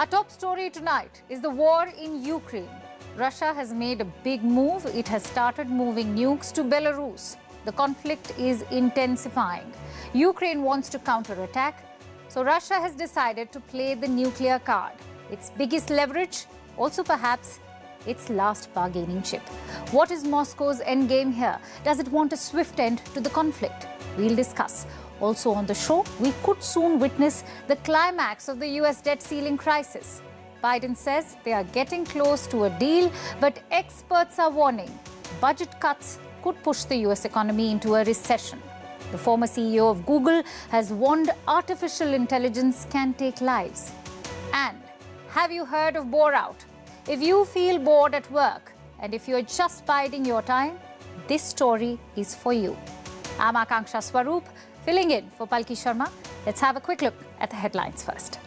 top story tonight is the war in Ukraine. Russia has made a big move. It has started moving nukes to Belarus. The conflict is intensifying. Ukraine wants to counterattack, so Russia has decided to play the nuclear card. Its biggest leverage, also perhaps its last bargaining chip. What is Moscow's endgame here? Does it want a swift end to the conflict? We'll discuss. Also on the show, we could soon witness the climax of the US debt ceiling crisis. Biden says they are getting close to a deal, but experts are warning budget cuts could push the US economy into a recession. The former CEO of Google has warned artificial intelligence can take lives. And have you heard of bore out? If you feel bored at work and if you're just biding your time, this story is for you. I'm Akanksha Swaroop, filling in for Palki Sharma. Let's have a quick look at the headlines first.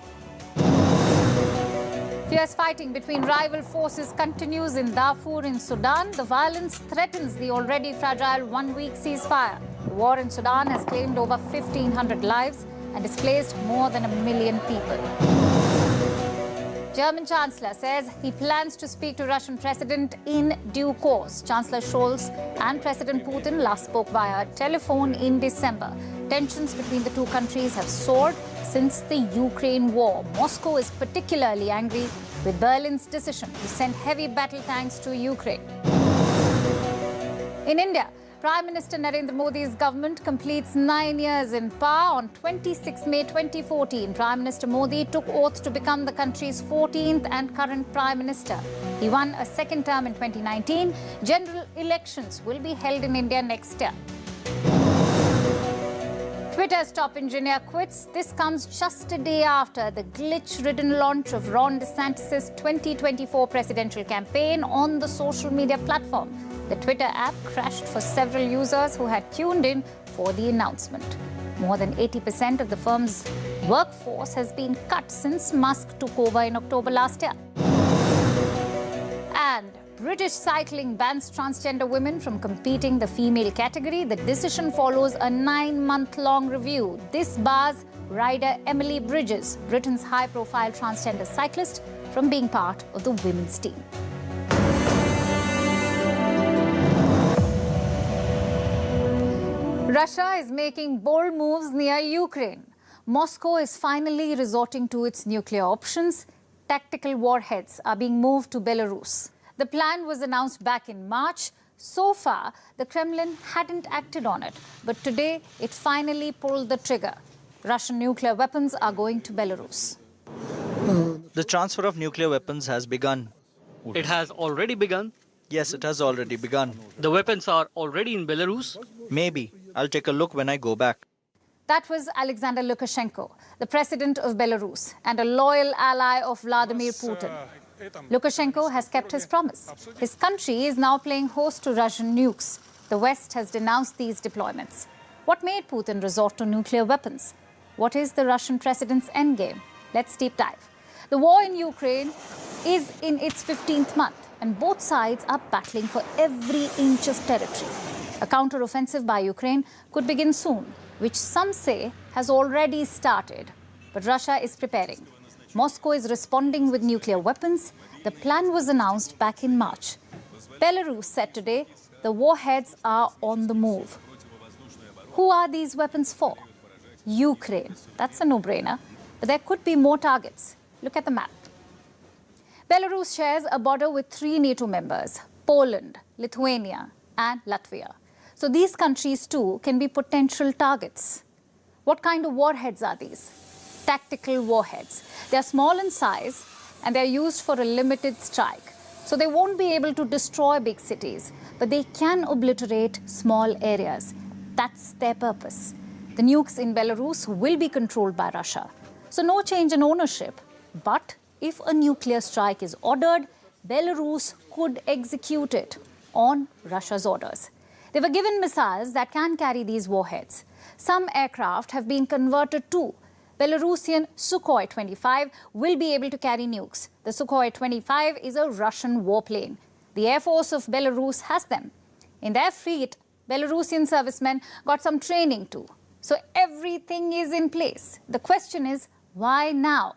Fierce fighting between rival forces continues in Darfur in Sudan. The violence threatens the already fragile one-week ceasefire. The war in Sudan has claimed over 1,500 lives and displaced more than 1 million people. German Chancellor says he plans to speak to Russian President in due course. Chancellor Scholz and President Putin last spoke via telephone in December. Tensions between the two countries have soared since the Ukraine war. Moscow is particularly angry with Berlin's decision to send heavy battle tanks to Ukraine. In India, Prime Minister Narendra Modi's government completes 9 years in power. On 26 May 2014, Prime Minister Modi took oath to become the country's 14th and current Prime Minister. He won a second term in 2019. General elections will be held in India next year. Twitter's top engineer quits. This comes just a day after the glitch-ridden launch of Ron DeSantis' 2024 presidential campaign on the social media platform. The Twitter app crashed for several users who had tuned in for the announcement. More than 80% of the firm's workforce has been cut since Musk took over in October last year. And British cycling bans transgender women from competing the female category. The decision follows a 9-month-long review. This bars rider Emily Bridges, Britain's high-profile transgender cyclist, from being part of the women's team. Russia is making bold moves near Ukraine. Moscow is finally resorting to its nuclear options. Tactical warheads are being moved to Belarus. The plan was announced back in March. So far, the Kremlin hadn't acted on it, but today it finally pulled the trigger. Russian nuclear weapons are going to Belarus. The transfer of nuclear weapons has begun. It has already begun. Yes, it has already begun. The weapons are already in Belarus. Maybe. I'll take a look when I go back. That was Alexander Lukashenko, the president of Belarus and a loyal ally of Vladimir Putin. Lukashenko has kept his promise. His country is now playing host to Russian nukes. The West has denounced these deployments. What made Putin resort to nuclear weapons? What is the Russian president's endgame? Let's deep dive. The war in Ukraine is in its 15th month, and both sides are battling for every inch of territory. A counter-offensive by Ukraine could begin soon, which some say has already started. But Russia is preparing. Moscow is responding with nuclear weapons. The plan was announced back in March. Belarus said today the warheads are on the move. Who are these weapons for? Ukraine. That's a no-brainer. But there could be more targets. Look at the map. Belarus shares a border with 3 NATO members: Poland, Lithuania, and Latvia. So these countries too can be potential targets. What kind of warheads are these? Tactical warheads. They are small in size and they are used for a limited strike. So they won't be able to destroy big cities, but they can obliterate small areas. That's their purpose. The nukes in Belarus will be controlled by Russia. So no change in ownership. But if a nuclear strike is ordered, Belarus could execute it on Russia's orders. They were given missiles that can carry these warheads. Some aircraft have been converted too. Belarusian Sukhoi 25 will be able to carry nukes. The Sukhoi 25 is a Russian warplane. The Air Force of Belarus has them. In their fleet, Belarusian servicemen got some training too. So everything is in place. The question is, why now?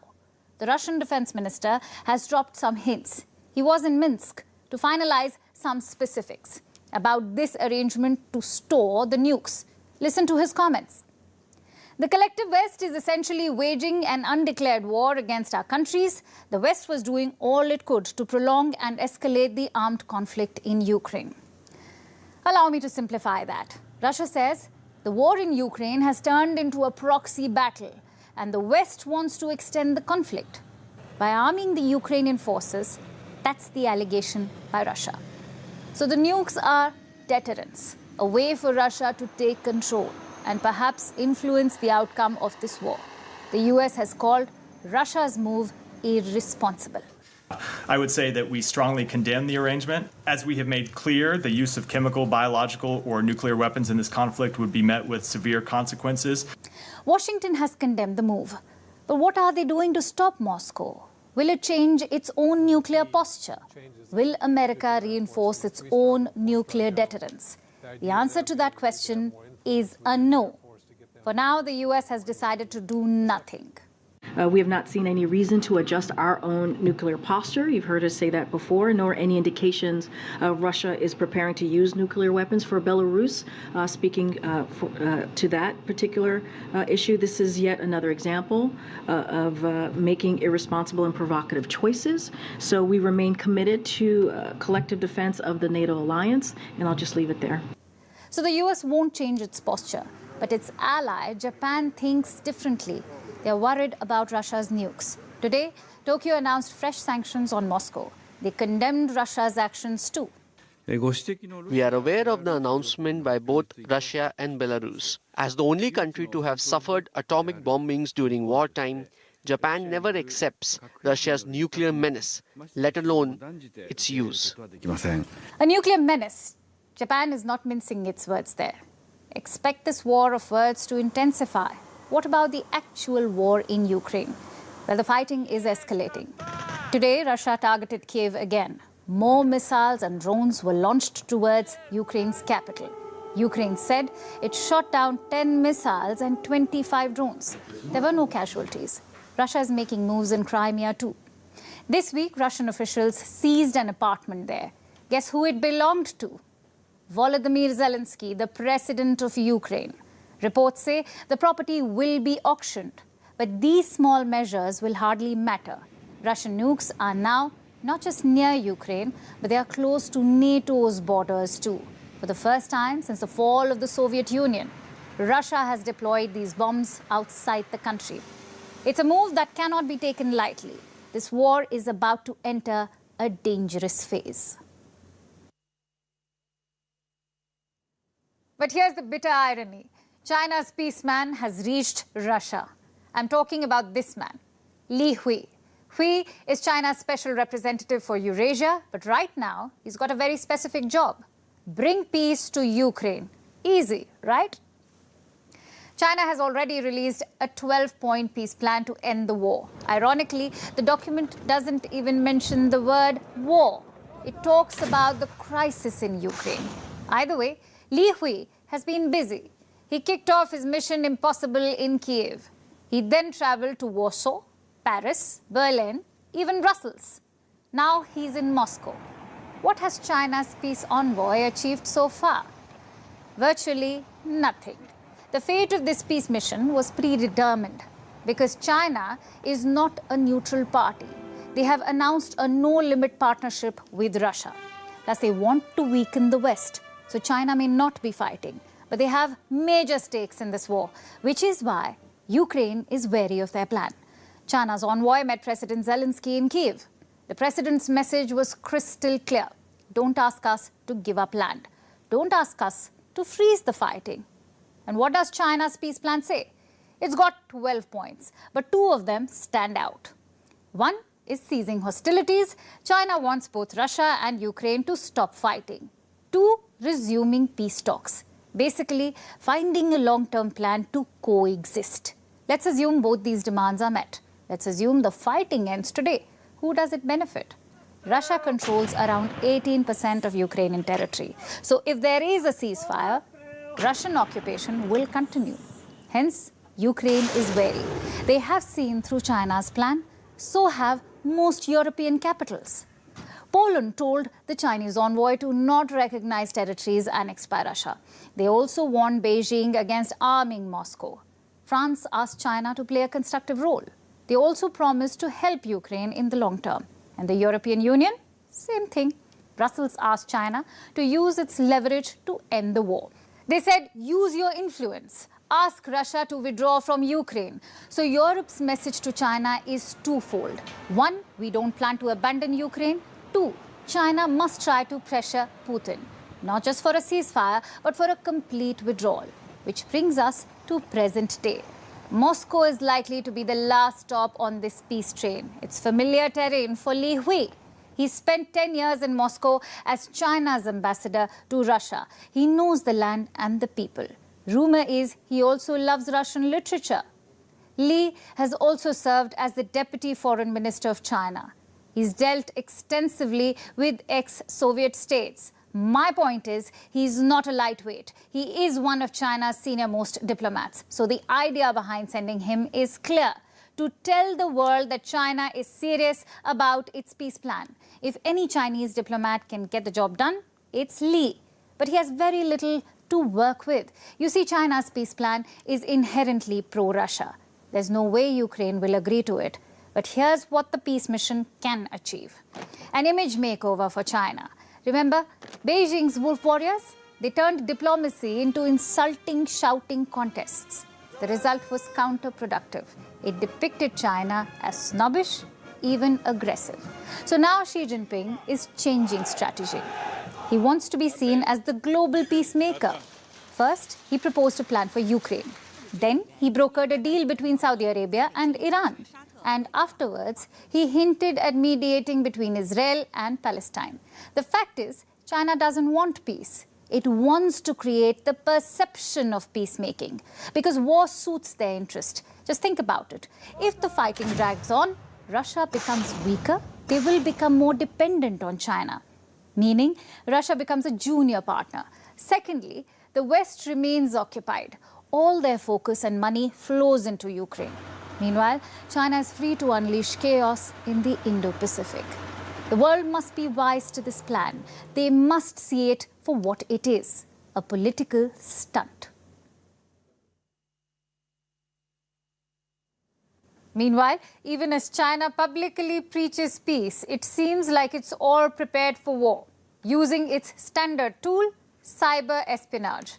the Russian defense minister has dropped some hints. He was in Minsk to finalize some specifics about this arrangement to store the nukes. Listen to his comments. The collective West is essentially waging an undeclared war against our countries. The West was doing all it could to prolong and escalate the armed conflict in Ukraine. Allow me to simplify that. Russia says the war in Ukraine has turned into a proxy battle, and the West wants to extend the conflict by arming the Ukrainian forces. That's the allegation by Russia. So the nukes are deterrents, a way for Russia to take control and perhaps influence the outcome of this war. The US has called Russia's move irresponsible. I would say that we strongly condemn the arrangement. As we have made clear, the use of chemical, biological, or nuclear weapons in this conflict would be met with severe consequences. Washington has condemned the move. But what are they doing to stop Moscow? Will it change its own nuclear posture? Will America reinforce its own nuclear deterrence? The answer to that question is a no. For now, the US has decided to do nothing. We have not seen any reason to adjust our own nuclear posture. You've heard us say that before, nor any indications Russia is preparing to use nuclear weapons for Belarus. Speaking to that particular issue, this is yet another example of making irresponsible and provocative choices. So we remain committed to collective defense of the NATO alliance, and I'll just leave it there. So the US won't change its posture, but its ally, Japan, thinks differently. They're worried about Russia's nukes. Today, Tokyo announced fresh sanctions on Moscow. They condemned Russia's actions too. We are aware of the announcement by both Russia and Belarus. As the only country to have suffered atomic bombings during wartime, Japan never accepts Russia's nuclear menace, let alone its use. A nuclear menace. Japan is not mincing its words there. Expect this war of words to intensify. What about the actual war in Ukraine? Well, the fighting is escalating. Today, Russia targeted Kyiv again. More missiles and drones were launched towards Ukraine's capital. Ukraine said it shot down 10 missiles and 25 drones. There were no casualties. Russia is making moves in Crimea too. This week, Russian officials seized an apartment there. Guess who it belonged to? Volodymyr Zelensky, the president of Ukraine. Reports say the property will be auctioned. But these small measures will hardly matter. Russian nukes are now not just near Ukraine, but they are close to NATO's borders too. For the first time since the fall of the Soviet Union, Russia has deployed these bombs outside the country. It's a move that cannot be taken lightly. This war is about to enter a dangerous phase. But here's the bitter irony. China's peaceman has reached Russia. I'm talking about this man, Li Hui. Hui is China's special representative for Eurasia, but right now he's got a very specific job. Bring peace to Ukraine. Easy, right? China has already released a 12-point peace plan to end the war. Ironically, the document doesn't even mention the word war. It talks about the crisis in Ukraine. Either way, Li Hui has been busy. He kicked off his mission impossible in Kyiv. He then traveled to Warsaw, Paris, Berlin, even Brussels. Now he's in Moscow. What has China's peace envoy achieved so far? Virtually nothing. The fate of this peace mission was predetermined because China is not a neutral party. They have announced a no-limit partnership with Russia. Thus, they want to weaken the West, so China may not be fighting. But they have major stakes in this war, which is why Ukraine is wary of their plan. China's envoy met President Zelensky in Kyiv. The president's message was crystal clear. Don't ask us to give up land. Don't ask us to freeze the fighting. And what does China's peace plan say? It's got 12 points, but 2 of them stand out. One is ceasing hostilities. China wants both Russia and Ukraine to stop fighting. 2, resuming peace talks. Basically, finding a long-term plan to coexist. Let's assume both these demands are met. Let's assume the fighting ends today. Who does it benefit? Russia controls around 18% of Ukrainian territory. So if there is a ceasefire, Russian occupation will continue. Hence, Ukraine is wary. They have seen through China's plan. So have most European capitals. Poland told the Chinese envoy to not recognize territories annexed by Russia. They also warned Beijing against arming Moscow. France asked China to play a constructive role. They also promised to help Ukraine in the long term. And the European Union? Same thing. Brussels asked China to use its leverage to end the war. They said, use your influence. Ask Russia to withdraw from Ukraine. So Europe's message to China is twofold. One, we don't plan to abandon Ukraine. Two, China must try to pressure Putin, not just for a ceasefire, but for a complete withdrawal. Which brings us to present day. Moscow is likely to be the last stop on this peace train. It's familiar terrain for Li Hui. He spent 10 years in Moscow as China's ambassador to Russia. He knows the land and the people. Rumor is he also loves Russian literature. Li has also served as the Deputy Foreign Minister of China. He's dealt extensively with ex-Soviet states. My point is, he's not a lightweight. He is one of China's senior-most diplomats. So the idea behind sending him is clear: to tell the world that China is serious about its peace plan. If any Chinese diplomat can get the job done, it's Li. But he has very little to work with. You see, China's peace plan is inherently pro-Russia. There's no way Ukraine will agree to it. But here's what the peace mission can achieve: an image makeover for China. Remember Beijing's wolf warriors? They turned diplomacy into insulting, shouting contests. The result was counterproductive. It depicted China as snobbish, even aggressive. So now Xi Jinping is changing strategy. He wants to be seen as the global peacemaker. First, he proposed a plan for Ukraine. Then he brokered a deal between Saudi Arabia and Iran. And afterwards, he hinted at mediating between Israel and Palestine. The fact is, China doesn't want peace. It wants to create the perception of peacemaking because war suits their interest. Just think about it. If the fighting drags on, Russia becomes weaker, they will become more dependent on China, meaning Russia becomes a junior partner. Secondly, the West remains occupied. All their focus and money flows into Ukraine. Meanwhile, China is free to unleash chaos in the Indo-Pacific. The world must be wise to this plan. They must see it for what it is: a political stunt. Meanwhile, even as China publicly preaches peace, it seems like it's all prepared for war, using its standard tool, cyber espionage.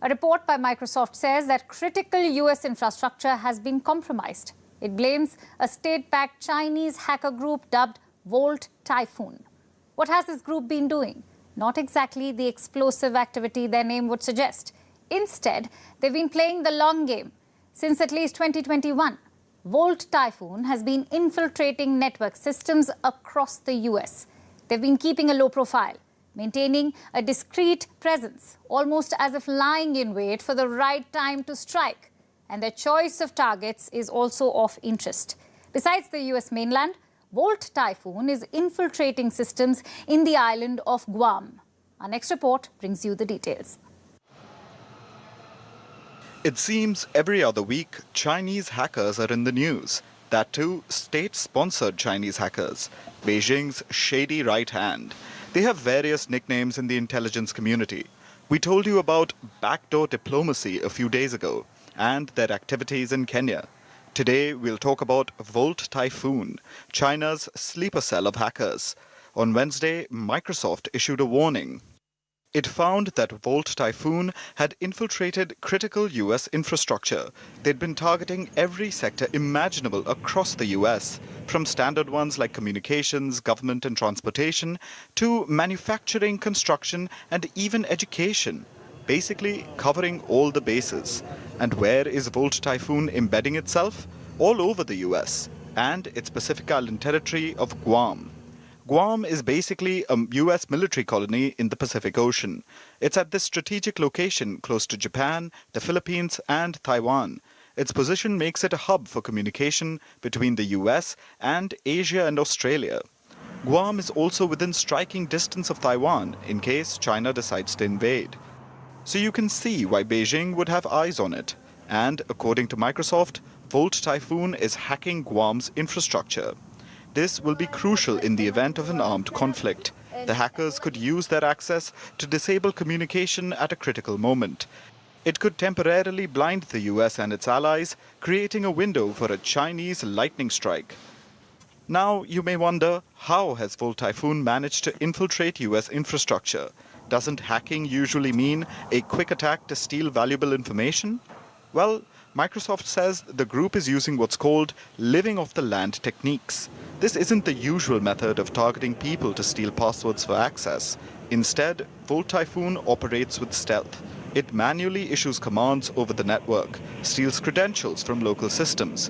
A report by Microsoft says that critical US infrastructure has been compromised. It blames a state-backed Chinese hacker group dubbed Volt Typhoon. What has this group been doing? Not exactly the explosive activity their name would suggest. Instead, they've been playing the long game. Since at least 2021, Volt Typhoon has been infiltrating network systems across the US. They've been keeping a low profile, maintaining a discreet presence, almost as if lying in wait for the right time to strike. And their choice of targets is also of interest. Besides the US mainland, Volt Typhoon is infiltrating systems in the island of Guam. Our next report brings you the details. It seems every other week, Chinese hackers are in the news. That too, state-sponsored Chinese hackers, Beijing's shady right hand. They have various nicknames in the intelligence community. We told you about backdoor diplomacy a few days ago and their activities in Kenya. Today, we'll talk about Volt Typhoon, China's sleeper cell of hackers. On Wednesday, Microsoft issued a warning. It found that Volt Typhoon had infiltrated critical US infrastructure. They'd been targeting every sector imaginable across the US, from standard ones like communications, government and transportation, to manufacturing, construction, and even education. Basically, covering all the bases. And where is Volt Typhoon embedding itself? All over the US and its Pacific Island territory of Guam. Guam is basically a US military colony in the Pacific Ocean. It's at this strategic location close to Japan, the Philippines, and Taiwan. Its position makes it a hub for communication between the US and Asia and Australia. Guam is also within striking distance of Taiwan in case China decides to invade. So you can see why Beijing would have eyes on it. And according to Microsoft, Volt Typhoon is hacking Guam's infrastructure. This will be crucial in the event of an armed conflict. The hackers could use their access to disable communication at a critical moment. It could temporarily blind the US and its allies, creating a window for a Chinese lightning strike. Now, you may wonder, how has Volt Typhoon managed to infiltrate US infrastructure? Doesn't hacking usually mean a quick attack to steal valuable information? Well, Microsoft says the group is using what's called living off the land techniques. This isn't the usual method of targeting people to steal passwords for access. Instead, Volt Typhoon operates with stealth. It manually issues commands over the network, steals credentials from local systems,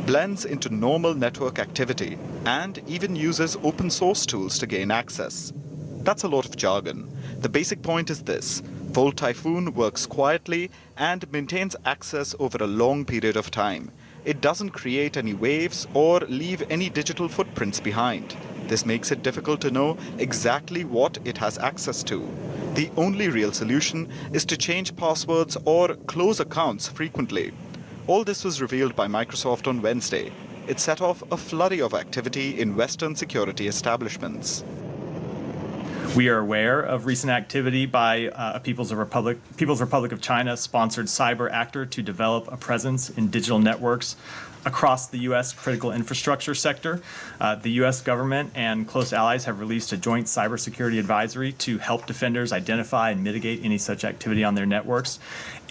blends into normal network activity, and even uses open source tools to gain access. That's a lot of jargon. The basic point is this: Volt Typhoon works quietly and maintains access over a long period of time. It doesn't create any waves or leave any digital footprints behind. This makes it difficult to know exactly what it has access to. The only real solution is to change passwords or close accounts frequently. All this was revealed by Microsoft on Wednesday. It set off a flurry of activity in Western security establishments. We are aware of recent activity by a People's Republic of China sponsored cyber actor to develop a presence in digital networks across the U.S. critical infrastructure sector. The U.S. government and close allies have released a joint cybersecurity advisory to help defenders identify and mitigate any such activity on their networks.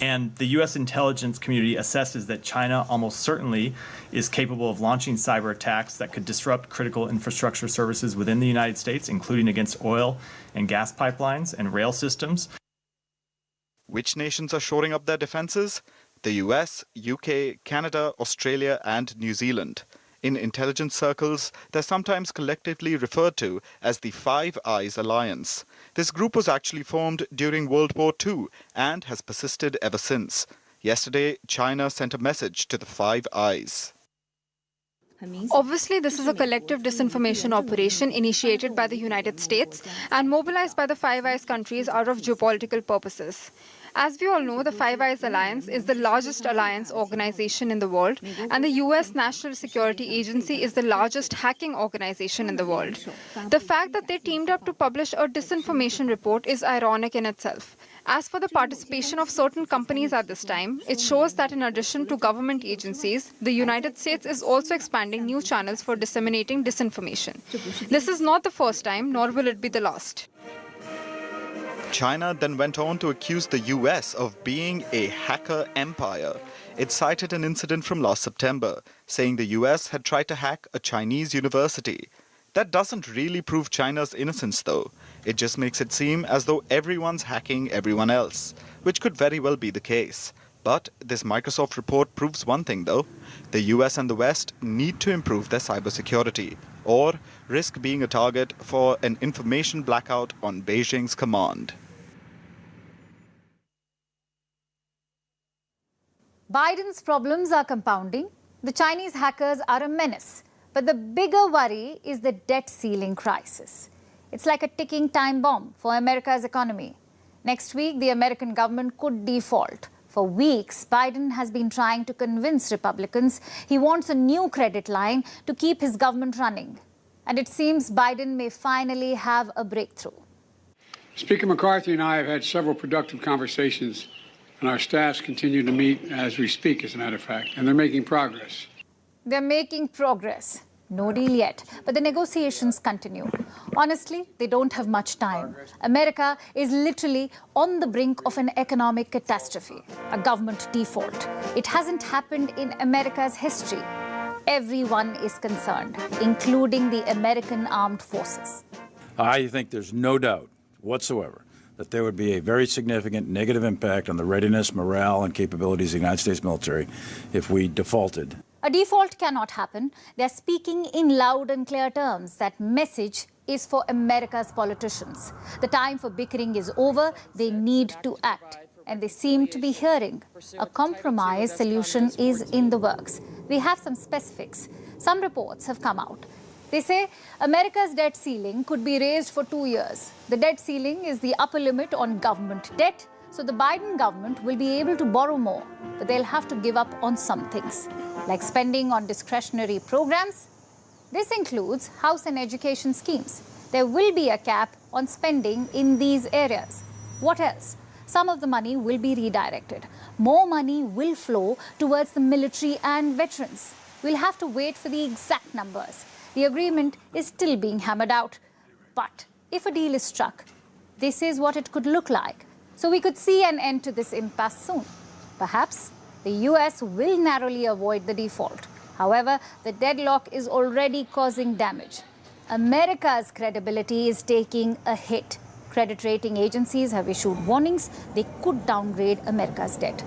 And the U.S. intelligence community assesses that China almost certainly is capable of launching cyber attacks that could disrupt critical infrastructure services within the United States, including against oil and gas pipelines and rail systems. Which nations are shoring up their defenses? The US, UK, Canada, Australia, and New Zealand. In intelligence circles, they're sometimes collectively referred to as the Five Eyes Alliance. This group was actually formed during World War II and has persisted ever since. Yesterday, China sent a message to the Five Eyes. Obviously, this is a collective disinformation operation initiated by the United States and mobilized by the Five Eyes countries out of geopolitical purposes. As we all know, the Five Eyes Alliance is the largest alliance organization in the world, and the US National Security Agency is the largest hacking organization in the world. The fact that they teamed up to publish a disinformation report is ironic in itself. As for the participation of certain companies at this time, it shows that in addition to government agencies, the United States is also expanding new channels for disseminating disinformation. This is not the first time, nor will it be the last. China then went on to accuse the US of being a hacker empire. It cited an incident from last September, saying the US had tried to hack a Chinese university. That doesn't really prove China's innocence, though. It just makes it seem as though everyone's hacking everyone else, which could very well be the case. But this Microsoft report proves one thing, though. The US and the West need to improve their cybersecurity, or risk being a target for an information blackout on Beijing's command. Biden's problems are compounding. The Chinese hackers are a menace. But the bigger worry is the debt ceiling crisis. It's like a ticking time bomb for America's economy. Next week, the American government could default. For weeks, Biden has been trying to convince Republicans he wants a new credit line to keep his government running. And it seems Biden may finally have a breakthrough. Speaker McCarthy and I have had several productive conversations, and our staffs continue to meet as we speak, as a matter of fact, and they're making progress. They're making progress. No deal yet, but the negotiations continue. Honestly, they don't have much time. America is literally on the brink of an economic catastrophe, a government default. It hasn't happened in America's history. Everyone is concerned, including the American armed forces. I think there's no doubt whatsoever that there would be a very significant negative impact on the readiness, morale, and capabilities of the United States military if we defaulted. A default cannot happen. They're speaking in loud and clear terms. That message is for America's politicians. The time for bickering is over. They need to act. And they seem to be hearing. A compromise solution is in the works. We have some specifics. Some reports have come out. They say America's debt ceiling could be raised for 2 years. The debt ceiling is the upper limit on government debt, So the Biden government will be able to borrow more, but they'll have to give up on some things, like spending on discretionary programs. This includes house and education schemes. There will be a cap on spending in these areas. What else? Some of the money will be redirected. More money will flow towards the military and veterans. We'll have to wait for the exact numbers. The agreement is still being hammered out. But if a deal is struck, this is what it could look like. So we could see an end to this impasse soon. Perhaps the US will narrowly avoid the default. However, the deadlock is already causing damage. America's credibility is taking a hit. Credit rating agencies have issued warnings they could downgrade America's debt.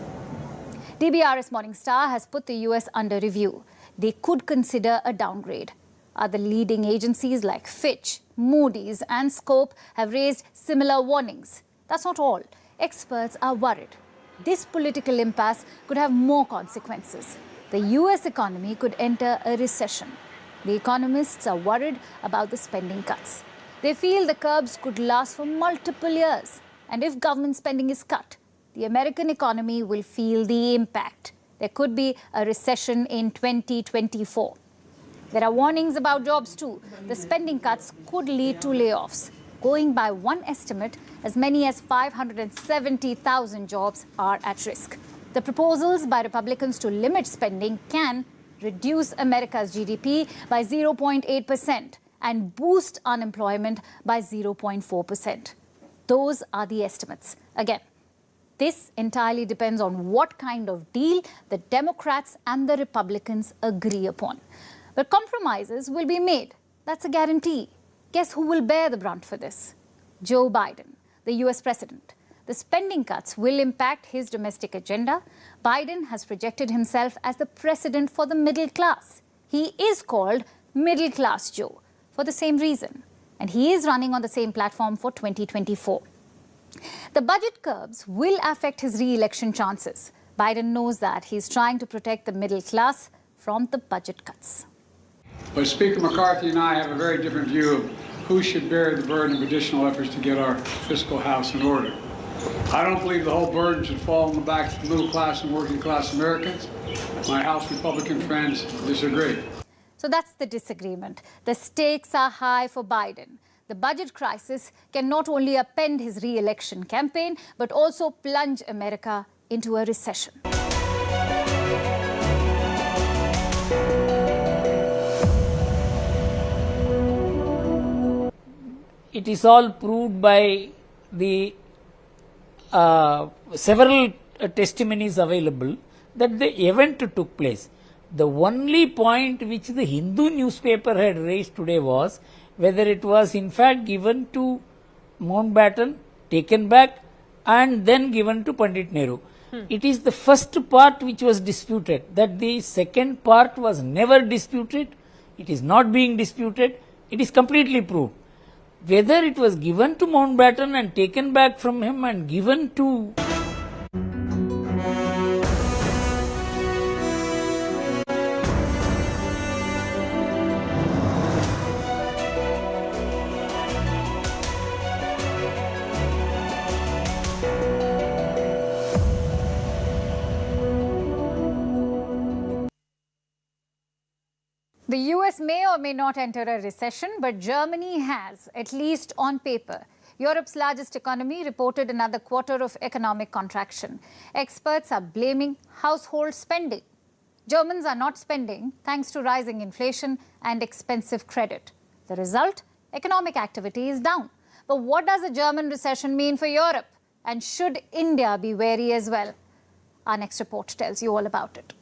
DBRS Morningstar has put the US under review. They could consider a downgrade. Other leading agencies like Fitch, Moody's and Scope have raised similar warnings. That's not all. Experts are worried. This political impasse could have more consequences. The US economy could enter a recession. The economists are worried about the spending cuts. They feel the curbs could last for multiple years. And if government spending is cut, the American economy will feel the impact. There could be a recession in 2024. There are warnings about jobs too. The spending cuts could lead to layoffs. Going by one estimate, as many as 570,000 jobs are at risk. The proposals by Republicans to limit spending can reduce America's GDP by 0.8% and boost unemployment by 0.4%. Those are the estimates. Again, this entirely depends on what kind of deal the Democrats and the Republicans agree upon. But compromises will be made. That's a guarantee. Guess who will bear the brunt for this? Joe Biden, the US president. The spending cuts will impact his domestic agenda. Biden has projected himself as the president for the middle class. He is called Middle Class Joe for the same reason. And he is running on the same platform for 2024. The budget curbs will affect his re-election chances. Biden knows that. He's trying to protect the middle class from the budget cuts. But Speaker McCarthy and I have a very different view of who should bear the burden of additional efforts to get our fiscal house in order. I don't believe the whole burden should fall on the backs of middle class and working class Americans. My House Republican friends disagree. So that's the disagreement. The stakes are high for Biden. The budget crisis can not only upend his re-election campaign, but also plunge America into a recession. It is all proved by the several testimonies available that the event took place. The only point which the Hindu newspaper had raised today was whether it was in fact given to Mountbatten, taken back and then given to Pandit Nehru. It is the first part which was disputed. That the second part was never disputed. It is not being disputed. It is completely proved. Whether it was given to Mountbatten and taken back from him and given to The US may or may not enter a recession, but Germany has, at least on paper. Europe's largest economy reported another quarter of economic contraction. Experts are blaming household spending. Germans are not spending thanks to rising inflation and expensive credit. The result? Economic activity is down. But what does a German recession mean for Europe? And should India be wary as well? Our next report tells you all about it.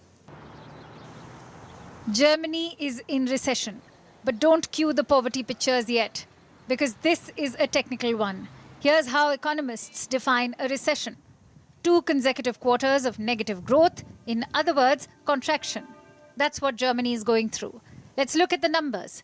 Germany is in recession, but don't cue the poverty pictures yet, because this is a technical one. Here's how economists define a recession. 2 consecutive quarters of negative growth, in other words, contraction. That's what Germany is going through. Let's look at the numbers.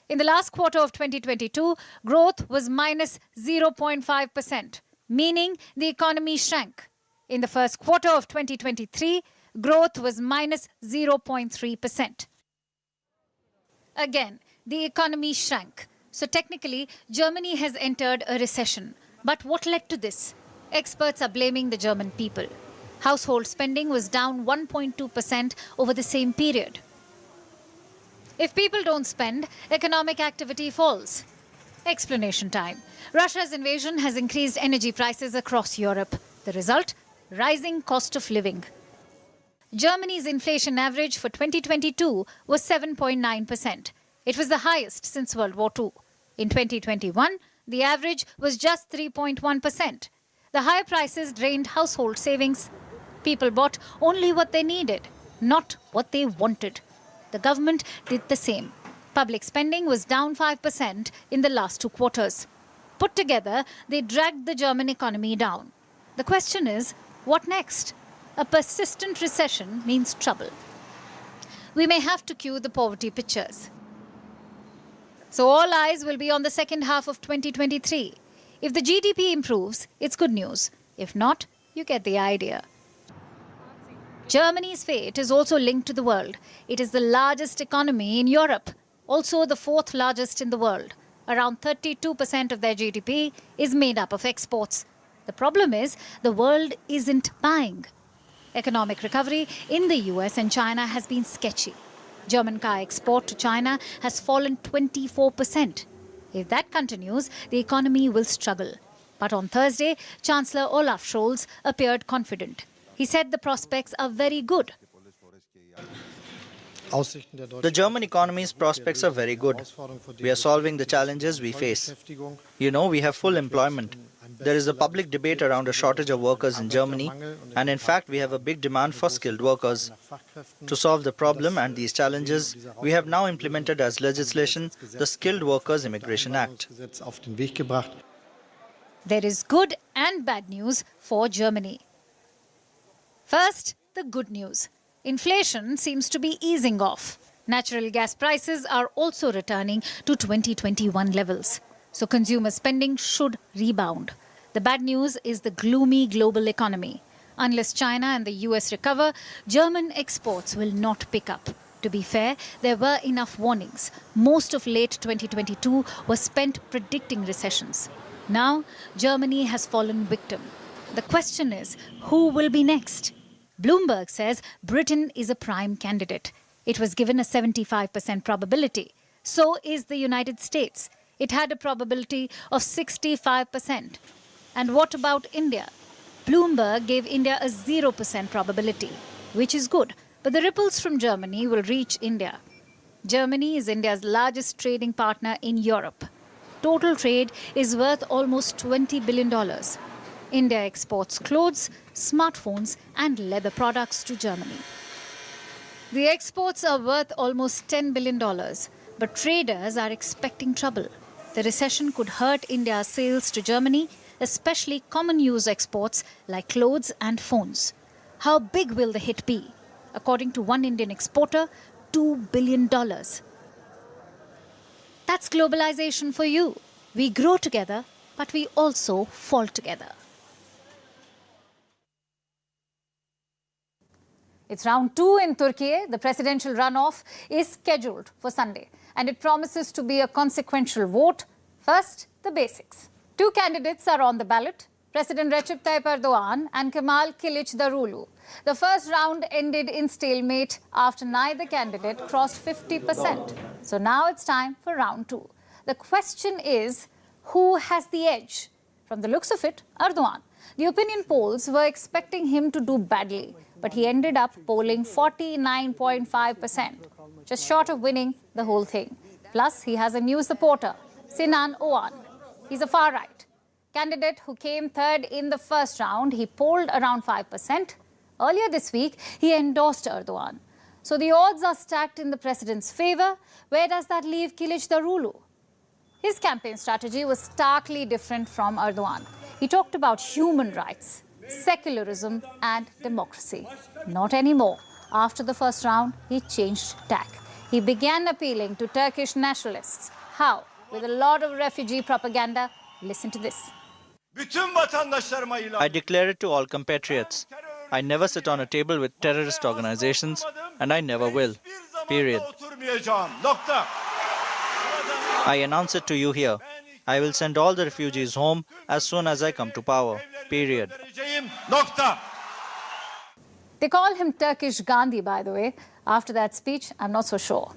In the last quarter of 2022, growth was minus 0.5%, meaning the economy shrank. In the first quarter of 2023, growth was minus 0.3%. Again, the economy shrank. So technically, Germany has entered a recession. But what led to this? Experts are blaming the German people. Household spending was down 1.2% over the same period. If people don't spend, economic activity falls. Explanation time. Russia's invasion has increased energy prices across Europe. The result? Rising cost of living. Germany's inflation average for 2022 was 7.9%. It was the highest since World War II. In 2021, the average was just 3.1%. The high prices drained household savings. People bought only what they needed, not what they wanted. The government did the same. Public spending was down 5% in the last 2 quarters. Put together, they dragged the German economy down. The question is, what next? A persistent recession means trouble. We may have to cue the poverty pictures. So all eyes will be on the second half of 2023. If the GDP improves, it's good news. If not, you get the idea. Germany's fate is also linked to the world. It is the largest economy in Europe, also the 4th largest in the world. Around 32% of their GDP is made up of exports. The problem is the world isn't buying. Economic recovery in the US and China has been sketchy. German car export to China has fallen 24%. If that continues, the economy will struggle. But on Thursday, Chancellor Olaf Scholz appeared confident. He said the prospects are very good. The German economy's prospects are very good. We are solving the challenges we face. You know, we have full employment. There is a public debate around a shortage of workers in Germany, and in fact, we have a big demand for skilled workers. To solve the problem and these challenges, we have now implemented as legislation the Skilled Workers Immigration Act. There is good and bad news for Germany. First, the good news. Inflation seems to be easing off. Natural gas prices are also returning to 2021 levels. So consumer spending should rebound. The bad news is the gloomy global economy. Unless China and the US recover, German exports will not pick up. To be fair, there were enough warnings. Most of late 2022 was spent predicting recessions. Now, Germany has fallen victim. The question is, who will be next? Bloomberg says Britain is a prime candidate. It was given a 75% probability. So is the United States. It had a probability of 65%. And what about India? Bloomberg gave India a 0% probability, which is good. But the ripples from Germany will reach India. Germany is India's largest trading partner in Europe. Total trade is worth almost $20 billion. India exports clothes, smartphones and leather products to Germany. The exports are worth almost $10 billion, but traders are expecting trouble. The recession could hurt India's sales to Germany, especially common use exports like clothes and phones. How big will the hit be? According to one Indian exporter, $2 billion. That's globalization for you. We grow together, but we also fall together. It's round 2 in Turkey. The presidential runoff is scheduled for Sunday, and it promises to be a consequential vote. First, the basics. 2 candidates are on the ballot, President Recep Tayyip Erdogan and Kemal Kılıçdaroğlu. The first round ended in stalemate after neither candidate crossed 50%. So now it's time for round 2. The question is, who has the edge? From the looks of it, Erdogan. The opinion polls were expecting him to do badly, but he ended up polling 49.5%, just short of winning the whole thing. Plus, he has a new supporter, Sinan Oğan. He's a far-right candidate who came third in the first round. He polled around 5%. Earlier this week, he endorsed Erdogan. So the odds are stacked in the president's favor. Where does that leave Kılıçdaroğlu? His campaign strategy was starkly different from Erdogan. He talked about human rights, secularism and democracy. Not anymore. After the first round, he changed tack. He began appealing to Turkish nationalists. How? With a lot of refugee propaganda. Listen to this. I declare it to all compatriots. I never sit on a table with terrorist organizations, and I never will. Period. I announce it to you here. I will send all the refugees home as soon as I come to power. Period. They call him Turkish Gandhi, by the way. After that speech, I'm not so sure.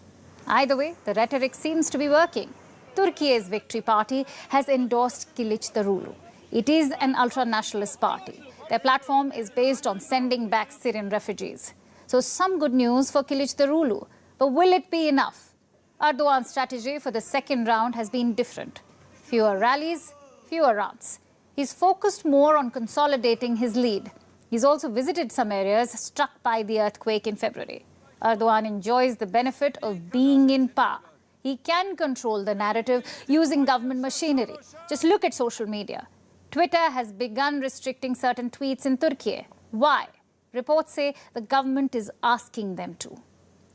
Either way, the rhetoric seems to be working. Turkey's Victory Party has endorsed Kılıçdaroğlu. It is an ultra-nationalist party. Their platform is based on sending back Syrian refugees. So some good news for Kılıçdaroğlu. But will it be enough? Erdogan's strategy for the second round has been different. Fewer rallies, fewer rants. He's focused more on consolidating his lead. He's also visited some areas struck by the earthquake in February. Erdogan enjoys the benefit of being in power. He can control the narrative using government machinery. Just look at social media. Twitter has begun restricting certain tweets in Turkey. Why? Reports say the government is asking them to.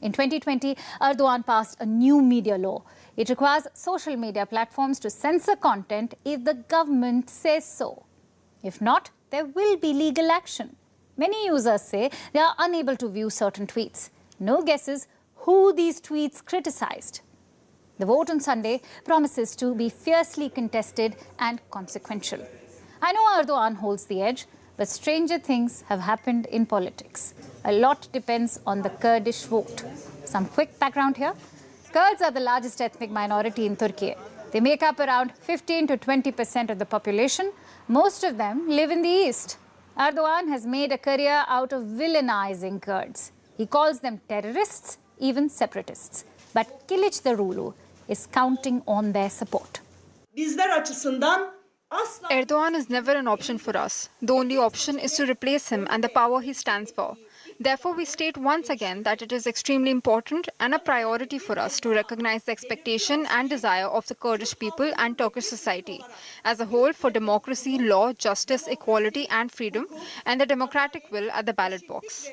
In 2020, Erdogan passed a new media law. It requires social media platforms to censor content if the government says so. If not, there will be legal action. Many users say they are unable to view certain tweets. No guesses who these tweets criticized. The vote on Sunday promises to be fiercely contested and consequential. I know Erdogan holds the edge, but stranger things have happened in politics. A lot depends on the Kurdish vote. Some quick background here. Kurds are the largest ethnic minority in Turkey. They make up around 15 to 20% of the population. Most of them live in the east. Erdogan has made a career out of villainizing Kurds. He calls them terrorists, even separatists. But Kılıçdaroğlu is counting on their support. Erdogan is never an option for us. The only option is to replace him and the power he stands for. Therefore, we state once again that it is extremely important and a priority for us to recognize the expectation and desire of the Kurdish people and Turkish society as a whole for democracy, law, justice, equality and freedom, and the democratic will at the ballot box.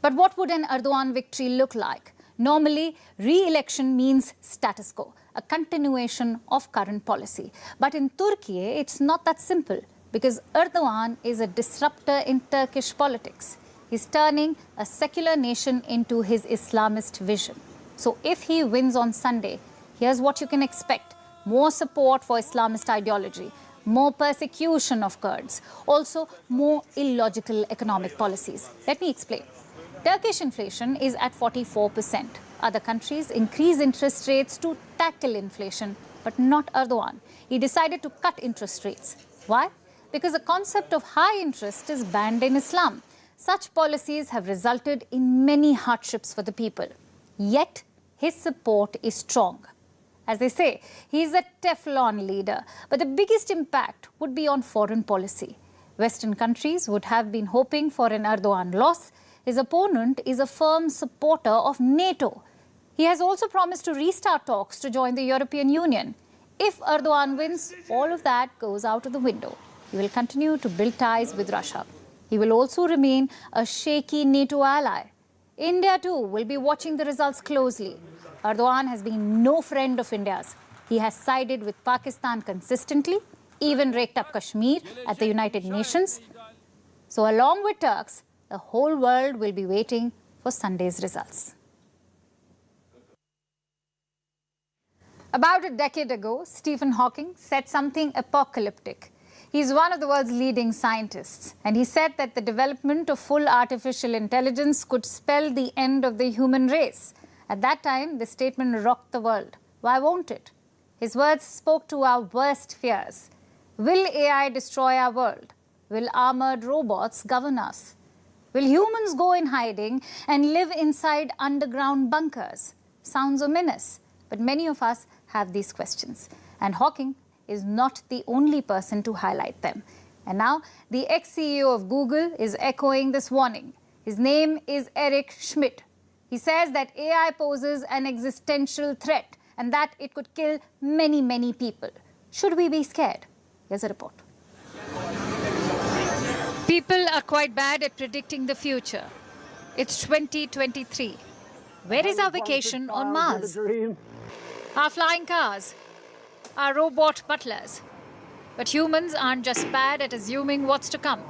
But what would an Erdogan victory look like? Normally, re-election means status quo, a continuation of current policy. But in Turkey, it's not that simple, because Erdogan is a disruptor in Turkish politics. He's turning a secular nation into his Islamist vision. So if he wins on Sunday, here's what you can expect. More support for Islamist ideology, more persecution of Kurds, also more illogical economic policies. Let me explain. Turkish inflation is at 44%. Other countries increase interest rates to tackle inflation, but not Erdogan. He decided to cut interest rates. Why? Because the concept of high interest is banned in Islam. Such policies have resulted in many hardships for the people. Yet, his support is strong. As they say, he is a Teflon leader, but the biggest impact would be on foreign policy. Western countries would have been hoping for an Erdogan loss. His opponent is a firm supporter of NATO. He has also promised to restart talks to join the European Union. If Erdogan wins, all of that goes out of the window. He will continue to build ties with Russia. He will also remain a shaky NATO ally. India too will be watching the results closely. Erdogan has been no friend of India's. He has sided with Pakistan consistently, even raked up Kashmir at the United Nations. So along with Turks, the whole world will be waiting for Sunday's results. About a decade ago, Stephen Hawking said something apocalyptic. He's one of the world's leading scientists, and he said that the development of full artificial intelligence could spell the end of the human race. At that time, the statement rocked the world. Why won't it? His words spoke to our worst fears. Will AI destroy our world? Will armored robots govern us? Will humans go in hiding and live inside underground bunkers? Sounds ominous, but many of us have these questions. And Hawking is not the only person to highlight them. And now, the ex-CEO of Google is echoing this warning. His name is Eric Schmidt. He says that AI poses an existential threat and that it could kill many, many people. Should we be scared? Here's a report. People are quite bad at predicting the future. It's 2023. Where is our vacation on Mars? Our flying cars? Our robot butlers? But humans aren't just bad at assuming what's to come.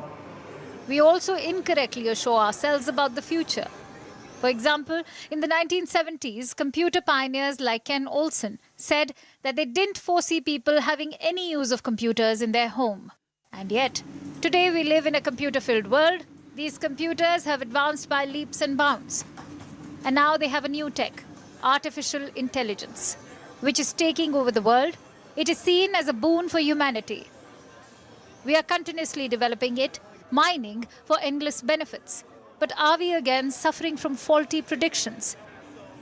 We also incorrectly assure ourselves about the future. For example, in the 1970s, computer pioneers like Ken Olsen said that they didn't foresee people having any use of computers in their home. And yet, today we live in a computer-filled world. These computers have advanced by leaps and bounds. And now they have a new tech, artificial intelligence, which is taking over the world. It is seen as a boon for humanity. We are continuously developing it, mining for endless benefits. But are we again suffering from faulty predictions?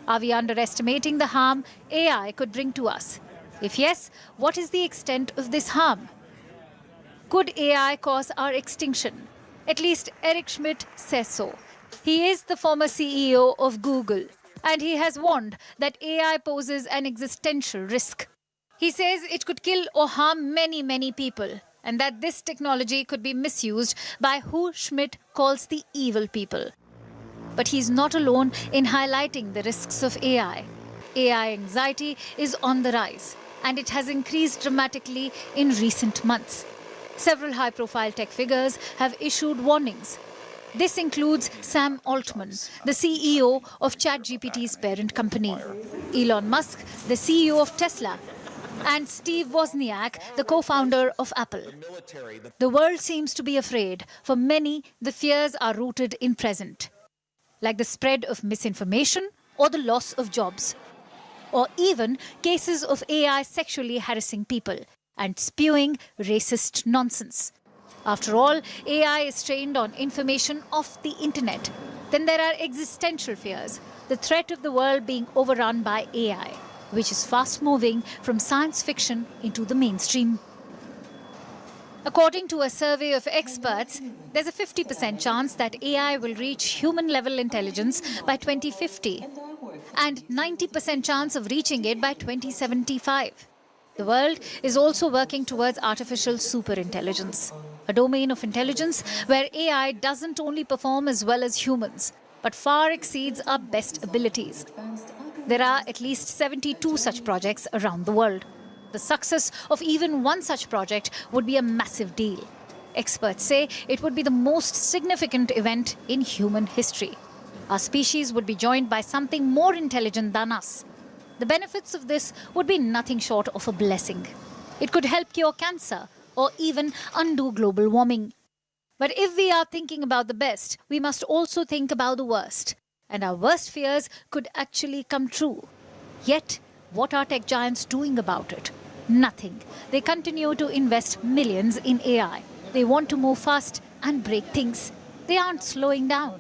Are we underestimating the harm AI could bring to us? If yes, what is the extent of this harm? Could AI cause our extinction? At least Eric Schmidt says so. He is the former CEO of Google, and he has warned that AI poses an existential risk. He says it could kill or harm many, many people, and that this technology could be misused by who Schmidt calls the evil people. But he's not alone in highlighting the risks of AI. AI anxiety is on the rise, and it has increased dramatically in recent months. Several high-profile tech figures have issued warnings. This includes Sam Altman, the CEO of ChatGPT's parent company, Elon Musk, the CEO of Tesla, and Steve Wozniak, the co-founder of Apple. The world seems to be afraid. For many, the fears are rooted in present, like the spread of misinformation or the loss of jobs, or even cases of AI sexually harassing people and spewing racist nonsense. After all, AI is trained on information off the internet. Then there are existential fears, the threat of the world being overrun by AI, which is fast moving from science fiction into the mainstream. According to a survey of experts, there's a 50% chance that AI will reach human-level intelligence by 2050 and 90% chance of reaching it by 2075. The world is also working towards artificial superintelligence, a domain of intelligence where AI doesn't only perform as well as humans, but far exceeds our best abilities. There are at least 72 such projects around the world. The success of even one such project would be a massive deal. Experts say it would be the most significant event in human history. Our species would be joined by something more intelligent than us. The benefits of this would be nothing short of a blessing. It could help cure cancer or even undo global warming. But if we are thinking about the best, we must also think about the worst. And our worst fears could actually come true. Yet, what are tech giants doing about it? Nothing. They continue to invest millions in AI. They want to move fast and break things. They aren't slowing down.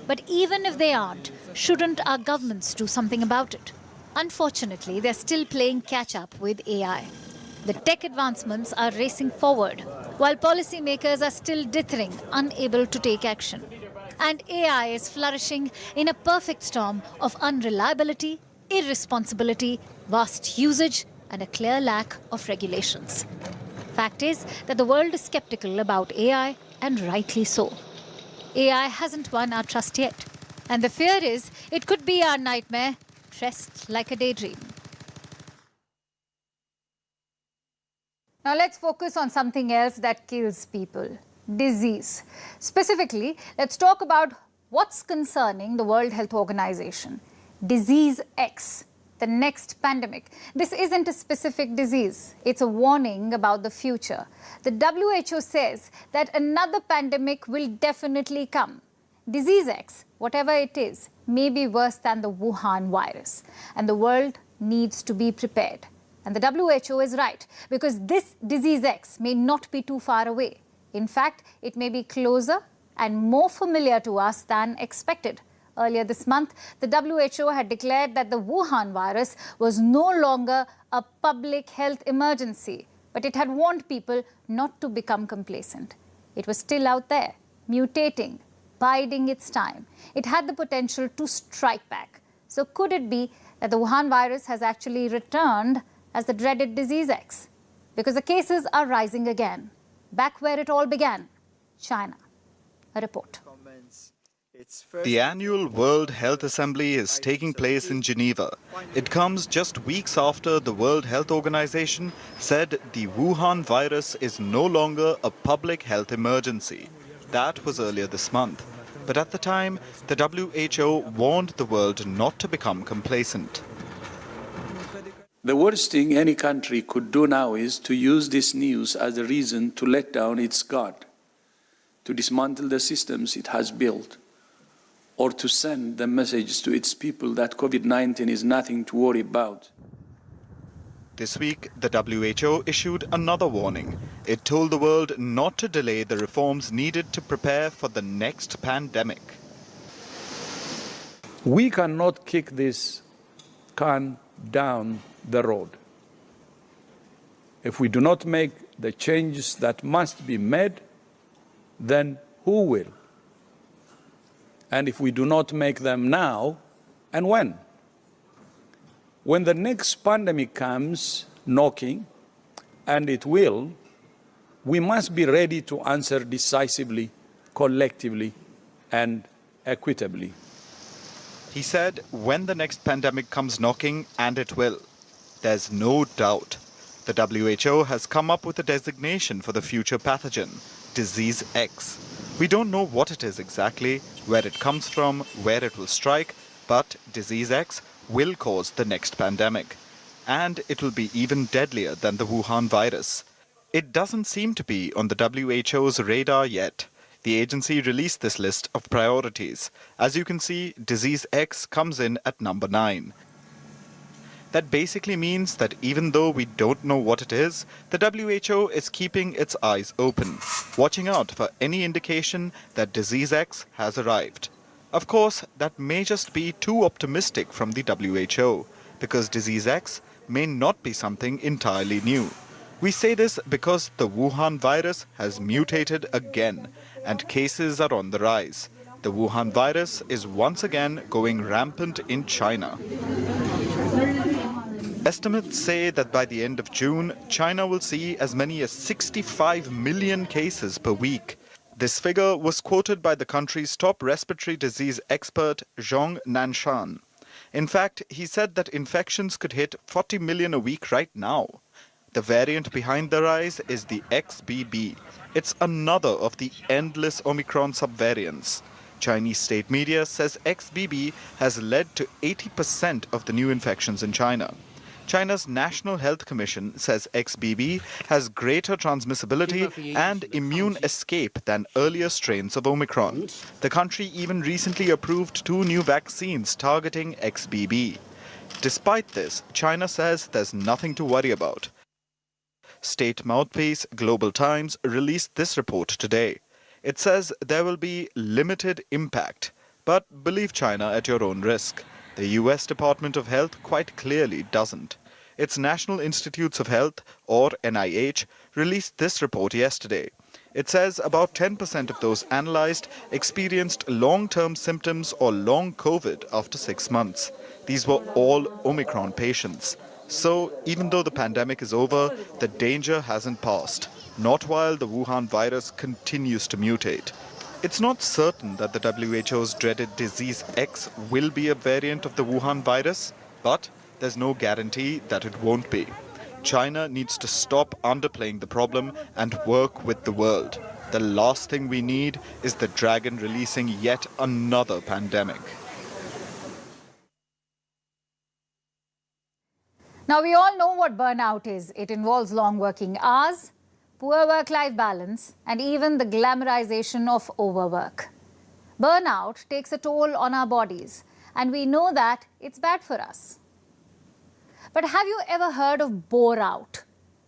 But even if they aren't, shouldn't our governments do something about it? Unfortunately, they're still playing catch-up with AI. The tech advancements are racing forward, while policymakers are still dithering, unable to take action. And AI is flourishing in a perfect storm of unreliability, irresponsibility, vast usage, and a clear lack of regulations. Fact is that the world is skeptical about AI, and rightly so. AI hasn't won our trust yet, and the fear is it could be our nightmare, dressed like a daydream. Now let's focus on something else that kills people. Disease. Specifically, let's talk about what's concerning the World Health Organization. Disease X, the next pandemic. This isn't a specific disease. It's a warning about the future. The WHO says that another pandemic will definitely come. Disease X, whatever it is, may be worse than the Wuhan virus. And the world needs to be prepared. And the WHO is right, because this Disease X may not be too far away. In fact, it may be closer and more familiar to us than expected. Earlier this month, the WHO had declared that the Wuhan virus was no longer a public health emergency, but it had warned people not to become complacent. It was still out there, mutating, biding its time. It had the potential to strike back. So could it be that the Wuhan virus has actually returned as the dreaded Disease X? Because the cases are rising again. Back where it all began, China. A report. The annual World Health Assembly is taking place in Geneva. It comes just weeks after the World Health Organization said the Wuhan virus is no longer a public health emergency. That was earlier this month. But at the time, the WHO warned the world not to become complacent. The worst thing any country could do now is to use this news as a reason to let down its guard, to dismantle the systems it has built, or to send the message to its people that COVID-19 is nothing to worry about. This week, the WHO issued another warning. It told the world not to delay the reforms needed to prepare for the next pandemic. We cannot kick this can down the road. If we do not make the changes that must be made, then who will? And if we do not make them now, and when? When the next pandemic comes knocking, and it will, we must be ready to answer decisively, collectively, and equitably. He said, when the next pandemic comes knocking, and it will, there's no doubt. The WHO has come up with a designation for the future pathogen, Disease X. We don't know what it is exactly, where it comes from, where it will strike, but Disease X will cause the next pandemic. And it will be even deadlier than the Wuhan virus. It doesn't seem to be on the WHO's radar yet. The agency released this list of priorities. As you can see, Disease X comes in at number 9. That basically means that even though we don't know what it is, the WHO is keeping its eyes open, watching out for any indication that Disease X has arrived. Of course, that may just be too optimistic from the WHO, because Disease X may not be something entirely new. We say this because the Wuhan virus has mutated again, and cases are on the rise. The Wuhan virus is once again going rampant in China. Estimates say that by the end of June, China will see as many as 65 million cases per week. This figure was quoted by the country's top respiratory disease expert, Zhong Nanshan. In fact, he said that infections could hit 40 million a week right now. The variant behind the rise is the XBB. It's another of the endless Omicron subvariants. Chinese state media says XBB has led to 80% of the new infections in China. China's National Health Commission says XBB has greater transmissibility and immune escape than earlier strains of Omicron. The country even recently approved 2 new vaccines targeting XBB. Despite this, China says there's nothing to worry about. State mouthpiece Global Times released this report today. It says there will be limited impact, but believe China at your own risk. The US Department of Health quite clearly doesn't. Its National Institutes of Health, or NIH, released this report yesterday. It says about 10% of those analyzed experienced long-term symptoms or long COVID after 6 months. These were all Omicron patients. So, even though the pandemic is over, the danger hasn't passed. Not while the Wuhan virus continues to mutate. It's not certain that the WHO's dreaded Disease X will be a variant of the Wuhan virus, but there's no guarantee that it won't be. China needs to stop underplaying the problem and work with the world. The last thing we need is the dragon releasing yet another pandemic. Now, we all know what burnout is. It involves long working hours, poor work-life balance, and even the glamorization of overwork. Burnout takes a toll on our bodies, and we know that it's bad for us. But have you ever heard of bore out?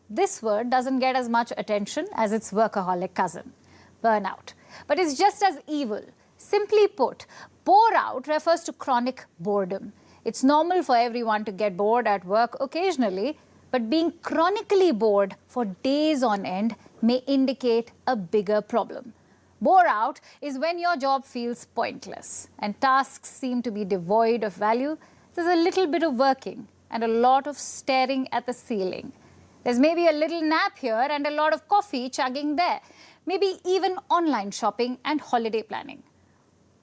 This word doesn't get as much attention as its workaholic cousin, burnout. But it's just as evil. Simply put, bore out refers to chronic boredom. It's normal for everyone to get bored at work occasionally, but being chronically bored for days on end may indicate a bigger problem. Bore out is when your job feels pointless and tasks seem to be devoid of value. There's a little bit of working and a lot of staring at the ceiling. There's maybe a little nap here and a lot of coffee chugging there. Maybe even online shopping and holiday planning.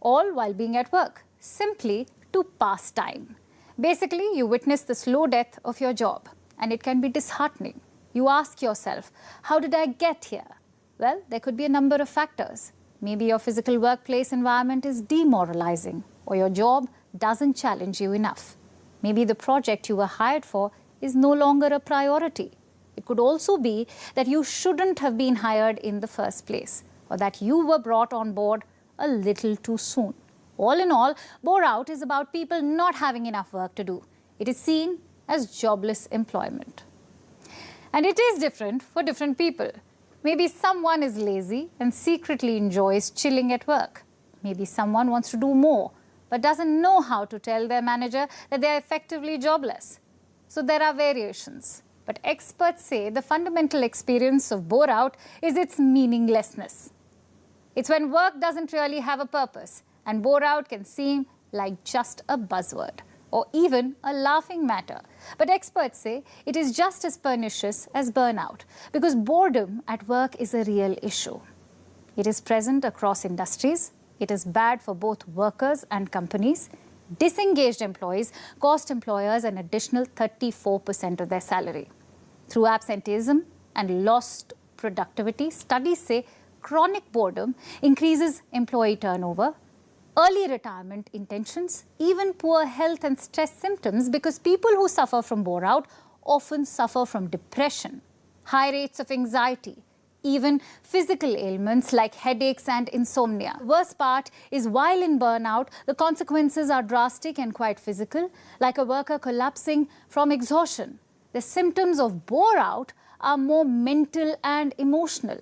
All while being at work, simply to pass time. Basically, you witness the slow death of your job. And it can be disheartening. You ask yourself, how did I get here? Well, there could be a number of factors. Maybe your physical workplace environment is demoralizing, or your job doesn't challenge you enough. Maybe the project you were hired for is no longer a priority. It could also be that you shouldn't have been hired in the first place, or that you were brought on board a little too soon. All in all, bore out is about people not having enough work to do. It is seen as jobless employment. And it is different for different people. Maybe someone is lazy and secretly enjoys chilling at work. Maybe someone wants to do more, but doesn't know how to tell their manager that they are effectively jobless. So there are variations. But experts say the fundamental experience of bore out is its meaninglessness. It's when work doesn't really have a purpose, and bore out can seem like just a buzzword or even a laughing matter. But experts say it is just as pernicious as burnout, because boredom at work is a real issue. It is present across industries. It is bad for both workers and companies. Disengaged employees cost employers an additional 34% of their salary. Through absenteeism and lost productivity, studies say chronic boredom increases employee turnover, early retirement intentions, even poor health and stress symptoms, because people who suffer from bore out often suffer from depression, high rates of anxiety, even physical ailments like headaches and insomnia. The worst part is while in burnout, the consequences are drastic and quite physical, like a worker collapsing from exhaustion. The symptoms of bore out are more mental and emotional.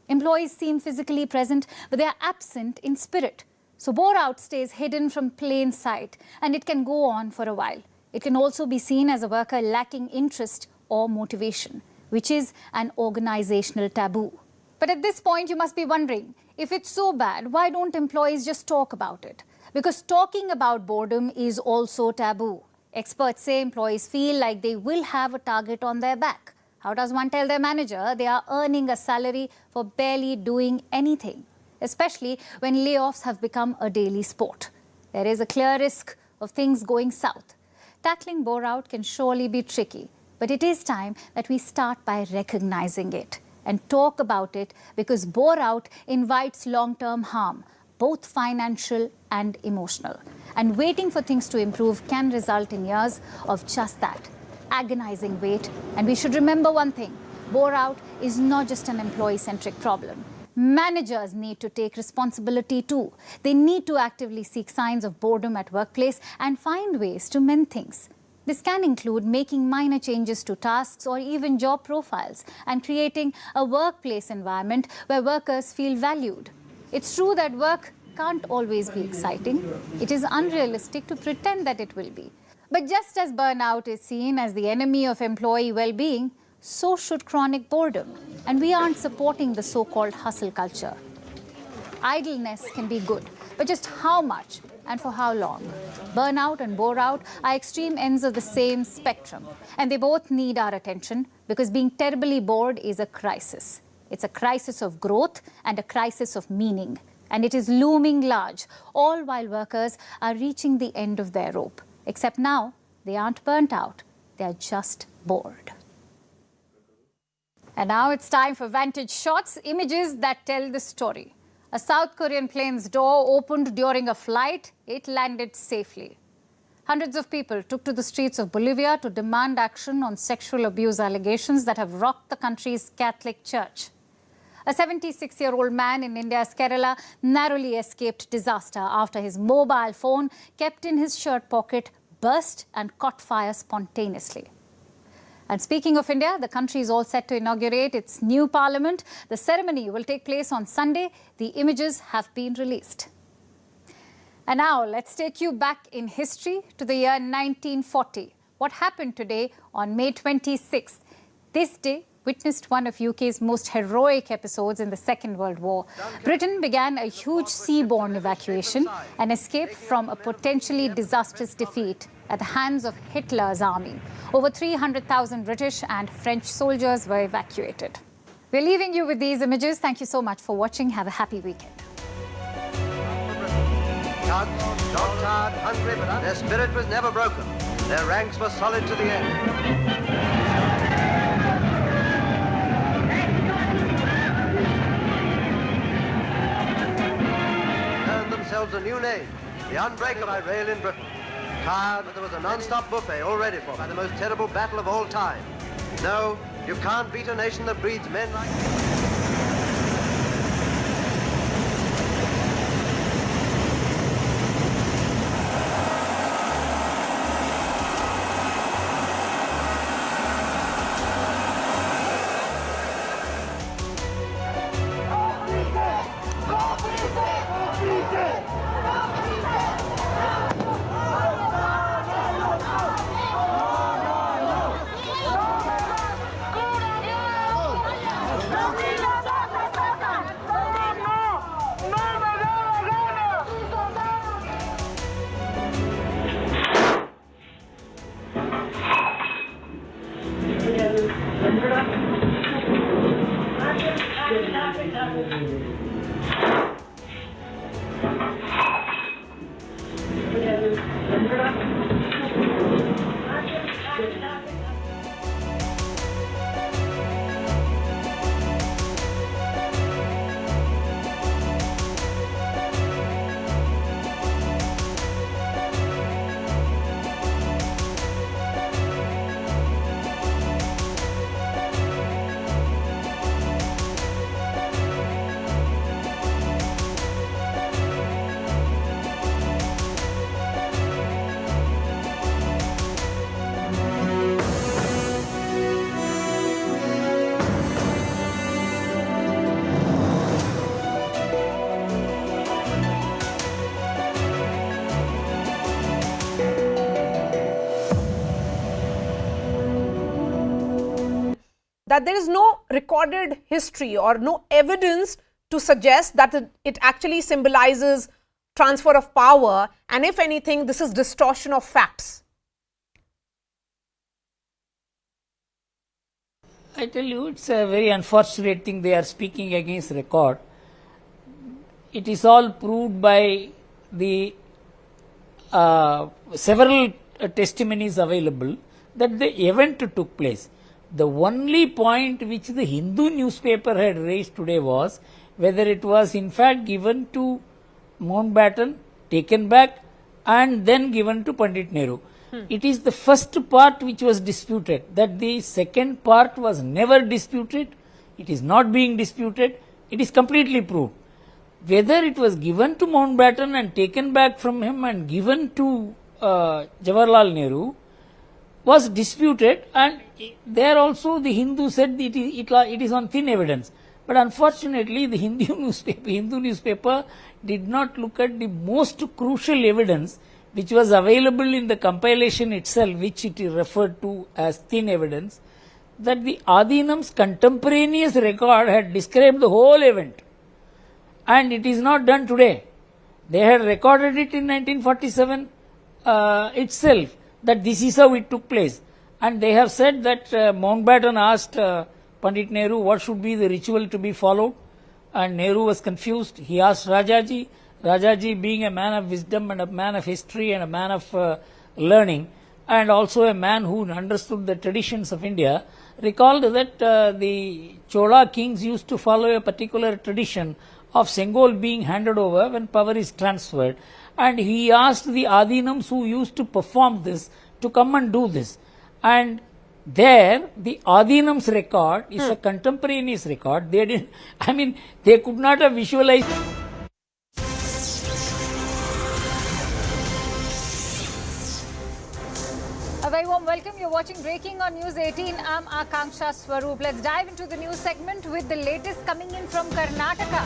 Employees seem physically present, but they are absent in spirit. So bore out stays hidden from plain sight, and it can go on for a while. It can also be seen as a worker lacking interest or motivation, which is an organizational taboo. But at this point, you must be wondering, if it's so bad, why don't employees just talk about it? Because talking about boredom is also taboo. Experts say employees feel like they will have a target on their back. How does one tell their manager they are earning a salary for barely doing anything? Especially when layoffs have become a daily sport. There is a clear risk of things going south. Tackling bore out can surely be tricky, but it is time that we start by recognizing it and talk about it, because bore out invites long-term harm, both financial and emotional. And waiting for things to improve can result in years of just that, agonizing wait. And we should remember one thing, bore out is not just an employee-centric problem. Managers need to take responsibility too. They need to actively seek signs of boredom at workplace and find ways to mend things. This can include making minor changes to tasks or even job profiles and creating a workplace environment where workers feel valued. It's true that work can't always be exciting. It is unrealistic to pretend that it will be. But just as burnout is seen as the enemy of employee well-being, so should chronic boredom. And we aren't supporting the so-called hustle culture. Idleness can be good, but just how much and for how long? Burnout and bore out are extreme ends of the same spectrum, and they both need our attention, because being terribly bored is a crisis. It's a crisis of growth and a crisis of meaning, and it is looming large, all while workers are reaching the end of their rope. Except now, they aren't burnt out, they are just bored. And now it's time for Vantage shots, images that tell the story. A South Korean plane's door opened during a flight. It landed safely. Hundreds of people took to the streets of Bolivia to demand action on sexual abuse allegations that have rocked the country's Catholic Church. A 76-year-old man in India's Kerala narrowly escaped disaster after his mobile phone, kept in his shirt pocket, burst and caught fire spontaneously. And speaking of India, the country is all set to inaugurate its new parliament. The ceremony will take place on Sunday. The images have been released. And now let's take you back in history to the year 1940. What happened today on May 26th? This day witnessed one of UK's most heroic episodes in the Second World War. Britain began a huge seaborne evacuation, an escape from a potentially disastrous defeat at the hands of Hitler's army. Over 300,000 British and French soldiers were evacuated. We're leaving you with these images. Thank you so much for watching. Have a happy weekend. Not tired, hungry, but their spirit was never broken. Their ranks were solid to the end. a new name, the unbreakable I rail in Britain. Tired that there was a non-stop buffet all ready for by the most terrible battle of all time. No, you can't beat a nation that breeds men like... that there is no recorded history or no evidence to suggest that it actually symbolizes transfer of power, and if anything, this is distortion of facts. I tell you, it's a very unfortunate thing they are speaking against record. It is all proved by the several testimonies available that the event took place. The only point which the Hindu newspaper had raised today was whether it was in fact given to Mountbatten, taken back and then given to Pandit Nehru. It is the first part which was disputed. That the second part was never disputed. It is not being disputed. It is completely proved. Whether it was given to Mountbatten and taken back from him and given to Jawaharlal Nehru was disputed, and there also the Hindu said that it is on thin evidence. But unfortunately, the Hindu newspaper did not look at the most crucial evidence which was available in the compilation itself, which it is referred to as thin evidence, that the Adinam's contemporaneous record had described the whole event. And it is not done today. They had recorded it in 1947 itself, that this is how it took place. And they have said that Mountbatten asked Pandit Nehru what should be the ritual to be followed, and Nehru was confused. He asked Rajaji. Rajaji, being a man of wisdom and a man of history and a man of learning, and also a man who understood the traditions of India, recalled that the Chola kings used to follow a particular tradition of Sengol being handed over when power is transferred. And he asked the Adinams who used to perform this to come and do this. And there, the Adinam's record is a contemporaneous record. They didn't, they could not have visualized. A very warm welcome. You're watching Breaking on News 18. I'm Akanksha Swaroop. Let's dive into the news segment with the latest coming in from Karnataka.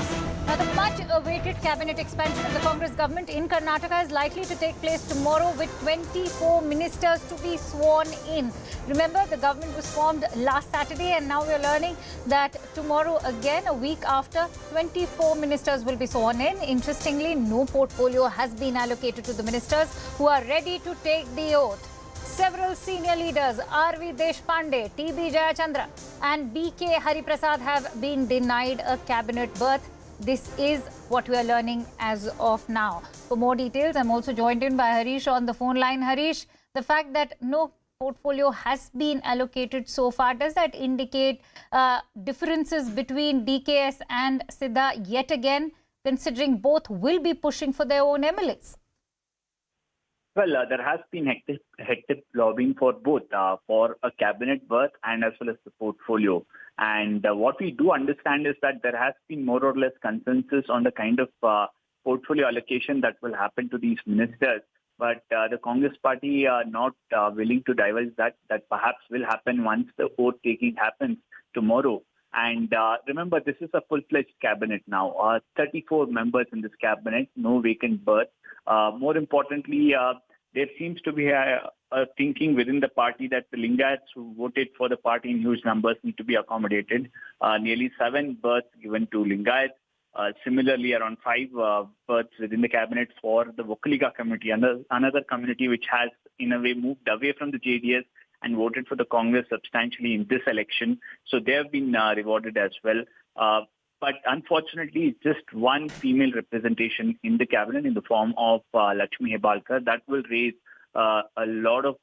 Now, the much-awaited cabinet expansion of the Congress government in Karnataka is likely to take place tomorrow with 24 ministers to be sworn in. Remember, the government was formed last Saturday, and now we're learning that tomorrow again, a week after, 24 ministers will be sworn in. Interestingly, no portfolio has been allocated to the ministers who are ready to take the oath. Several senior leaders, R.V. Deshpande, T.B. Jayachandra and B.K. Hariprasad have been denied a cabinet berth. This is what we are learning as of now. For more details, I'm also joined in by Harish on the phone line. Harish, the fact that no portfolio has been allocated so far, does that indicate differences between DKS and Siddha yet again? considering both will be pushing for their own MLAs? Well, there has been hectic lobbying for both, for a cabinet berth and as well as the portfolio. And what we do understand is that there has been more or less consensus on the kind of portfolio allocation that will happen to these ministers. But the Congress party are not willing to divulge that perhaps will happen once the vote taking happens tomorrow. And remember, this is a full-fledged cabinet now. 34 members in this cabinet, no vacant berth. More importantly, there seems to be a thinking within the party that the Lingayats who voted for the party in huge numbers need to be accommodated. Nearly 7 berths given to Lingayats. Similarly, around 5 berths within the cabinet for the Vokaliga community, another community which has in a way moved away from the JDS and voted for the Congress substantially in this election. So they have been rewarded as well. But unfortunately, just one female representation in the cabinet in the form of Lakshmi Hebalkar. That will raise a lot of